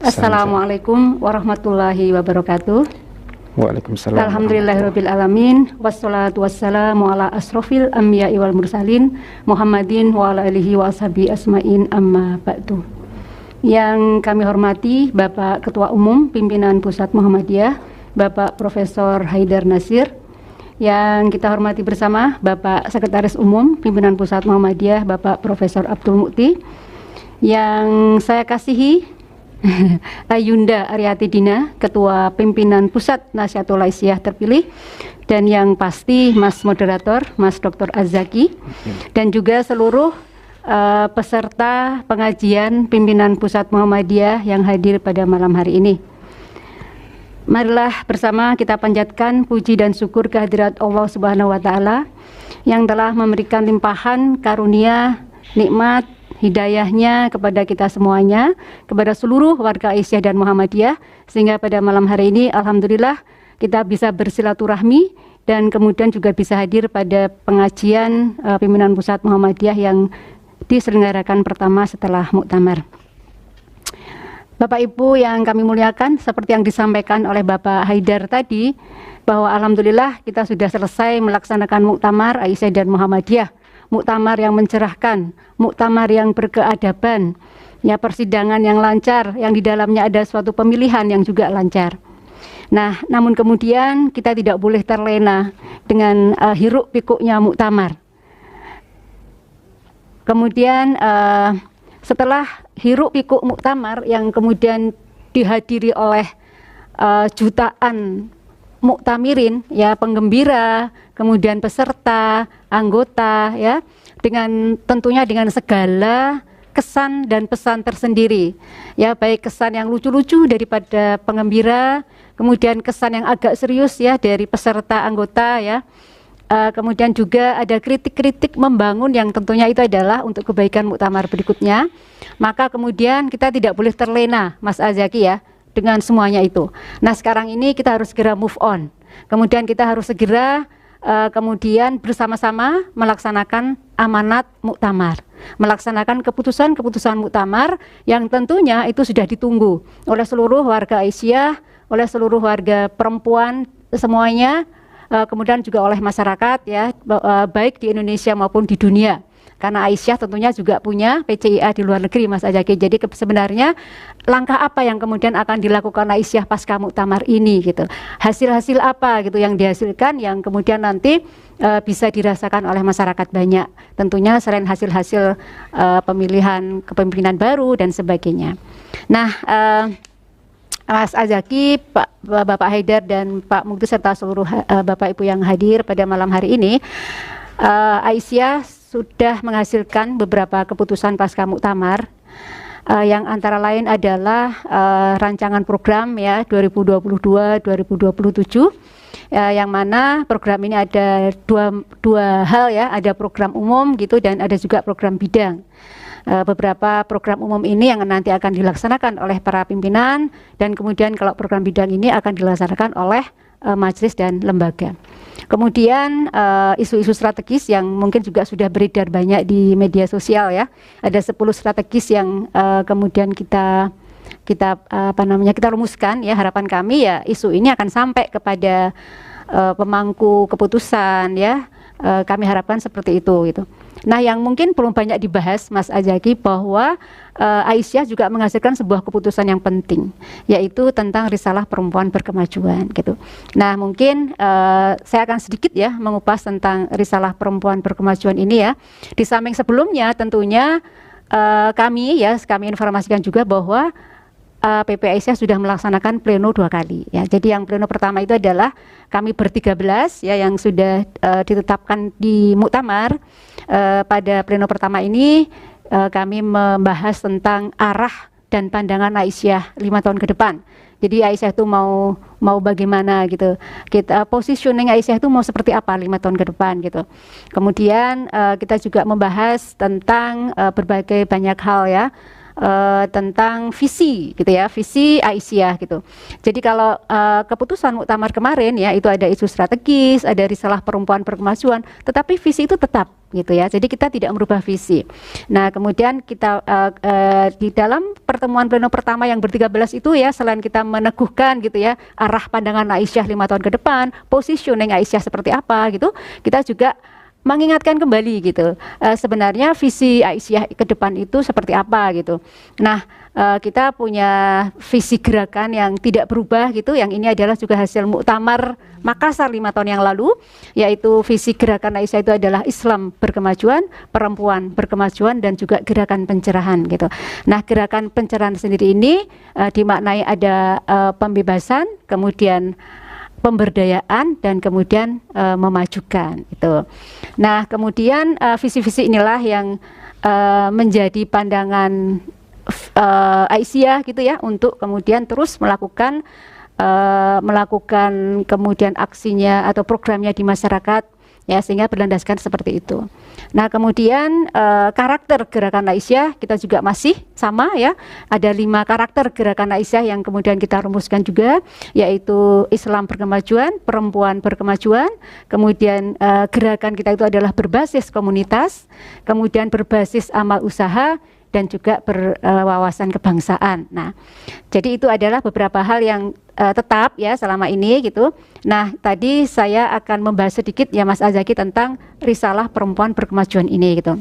Assalamualaikum warahmatullahi wabarakatuh. Waalaikumsalam. Alhamdulillahirabbil alamin wassalatu wassalamu ala asrofil anbiya'i wal mursalin Muhammadin wa ala alihi wa ashabi asma'in amma ba'du. Yang kami hormati Bapak Ketua Umum Pimpinan Pusat Muhammadiyah, Bapak Profesor Haidar Nasir. Yang kita hormati bersama Bapak Sekretaris Umum Pimpinan Pusat Muhammadiyah, Bapak Profesor Abdul Mukti. Yang saya kasihi Ayunda Aryati Dina, Ketua Pimpinan Pusat Nasihatul Aisyah terpilih, dan yang pasti Mas Moderator, Mas Dr. Az-Zaki, dan juga seluruh peserta pengajian Pimpinan Pusat Muhammadiyah yang hadir pada malam hari ini. Marilah bersama kita panjatkan puji dan syukur kehadirat Allah Subhanahu wa Ta'ala yang telah memberikan limpahan karunia, nikmat, hidayahnya kepada kita semuanya, kepada seluruh warga Aisyah dan Muhammadiyah, sehingga pada malam hari ini alhamdulillah kita bisa bersilaturahmi dan kemudian juga bisa hadir pada pengajian Pimpinan Pusat Muhammadiyah yang diselenggarakan pertama setelah muktamar. Bapak Ibu yang kami muliakan, seperti yang disampaikan oleh Bapak Haidar tadi, bahwa alhamdulillah kita sudah selesai melaksanakan muktamar Aisyah dan Muhammadiyah. Muktamar yang mencerahkan, muktamar yang berkeadaban, ya, persidangan yang lancar, yang di dalamnya ada suatu pemilihan yang juga lancar. Nah, namun kemudian kita tidak boleh terlena dengan hiruk pikuknya muktamar. Kemudian setelah hiruk pikuk muktamar yang kemudian dihadiri oleh jutaan muktamirin, ya, penggembira, kemudian peserta, anggota, ya, dengan tentunya dengan segala kesan dan pesan tersendiri, ya, baik kesan yang lucu-lucu daripada penggembira, kemudian kesan yang agak serius, ya, dari peserta anggota, ya, kemudian juga ada kritik-kritik membangun yang tentunya itu adalah untuk kebaikan muktamar berikutnya. Maka kemudian kita tidak boleh terlena, Mas Az-Zaki, ya, dengan semuanya itu. Nah, sekarang ini kita harus segera move on. Kemudian kita harus segera kemudian bersama-sama melaksanakan amanat muktamar, melaksanakan keputusan-keputusan muktamar yang tentunya itu sudah ditunggu oleh seluruh warga Aisyah, oleh seluruh warga perempuan semuanya, kemudian juga oleh masyarakat, ya, baik di Indonesia maupun di dunia. Karena Aisyah tentunya juga punya PCIA di luar negeri, Mas Az-Zaki. Jadi sebenarnya langkah apa yang kemudian akan dilakukan Aisyah pasca muktamar ini, gitu. Hasil-hasil apa gitu yang dihasilkan yang kemudian nanti bisa dirasakan oleh masyarakat banyak. Tentunya selain hasil-hasil pemilihan kepemimpinan baru dan sebagainya. Nah, Mas Az-Zaki, Bapak Haidar dan Pak Mukti serta seluruh Bapak Ibu yang hadir pada malam hari ini, Aisyah sudah menghasilkan beberapa keputusan pasca muktamar yang antara lain adalah rancangan program, ya, 2022-2027, yang mana program ini ada dua hal, ya, ada program umum gitu dan ada juga program bidang. Beberapa program umum ini yang nanti akan dilaksanakan oleh para pimpinan, dan kemudian kalau program bidang ini akan dilaksanakan oleh majelis dan lembaga. Kemudian isu-isu strategis yang mungkin juga sudah beredar banyak di media sosial, ya. Ada 10 strategis yang kemudian kita rumuskan, ya. Harapan kami, ya, isu ini akan sampai kepada pemangku keputusan, ya. Kami harapkan seperti itu, gitu. Nah, yang mungkin belum banyak dibahas, Mas Az-Zaki, bahwa Aisyah juga menghasilkan sebuah keputusan yang penting, yaitu tentang risalah perempuan berkemajuan, gitu. Nah, mungkin saya akan sedikit, ya, mengupas tentang risalah perempuan berkemajuan ini, ya. Di samping sebelumnya tentunya kami informasikan juga bahwa PP Aisyah sudah melaksanakan pleno 2 kali, ya. Jadi yang pleno pertama itu adalah kami ber-13, ya, yang sudah ditetapkan di muktamar. Pada pleno pertama ini kami membahas tentang arah dan pandangan Aisyah 5 tahun ke depan. Jadi Aisyah itu mau bagaimana, gitu. Kita positioning Aisyah itu mau seperti apa 5 tahun ke depan, gitu. Kemudian kita juga membahas tentang berbagai banyak hal, ya. tentang visi gitu ya, visi Aisyah gitu. Jadi kalau keputusan muktamar kemarin ya itu ada isu strategis, ada risalah perempuan berkemajuan, tetapi visi itu tetap gitu ya. Jadi kita tidak merubah visi. Nah, kemudian kita di dalam pertemuan pleno pertama yang ber-13 itu ya, selain kita meneguhkan gitu ya arah pandangan Aisyah 5 tahun ke depan, positioning Aisyah seperti apa gitu, kita juga mengingatkan kembali gitu sebenarnya visi Aisyah ke depan itu seperti apa gitu. Nah, kita punya visi gerakan yang tidak berubah gitu, yang ini adalah juga hasil muktamar Makassar 5 tahun yang lalu, yaitu visi gerakan Aisyah itu adalah Islam berkemajuan, perempuan berkemajuan, dan juga gerakan pencerahan gitu. Nah, gerakan pencerahan sendiri ini dimaknai ada pembebasan, kemudian pemberdayaan, dan kemudian memajukan itu. Nah, kemudian visi-visi inilah yang menjadi pandangan Aisyah gitu ya, untuk kemudian terus melakukan kemudian aksinya atau programnya di masyarakat ya, sehingga berlandaskan seperti itu. Nah, kemudian karakter gerakan Aisyah kita juga masih sama ya, ada 5 karakter gerakan Aisyah yang kemudian kita rumuskan juga, yaitu Islam berkemajuan, perempuan berkemajuan, kemudian gerakan kita itu adalah berbasis komunitas, kemudian berbasis amal usaha, dan juga berwawasan kebangsaan. Nah, jadi itu adalah beberapa hal yang tetap ya selama ini gitu. Nah, tadi saya akan membahas sedikit ya Mas Azaki tentang risalah perempuan berkemajuan ini gitu.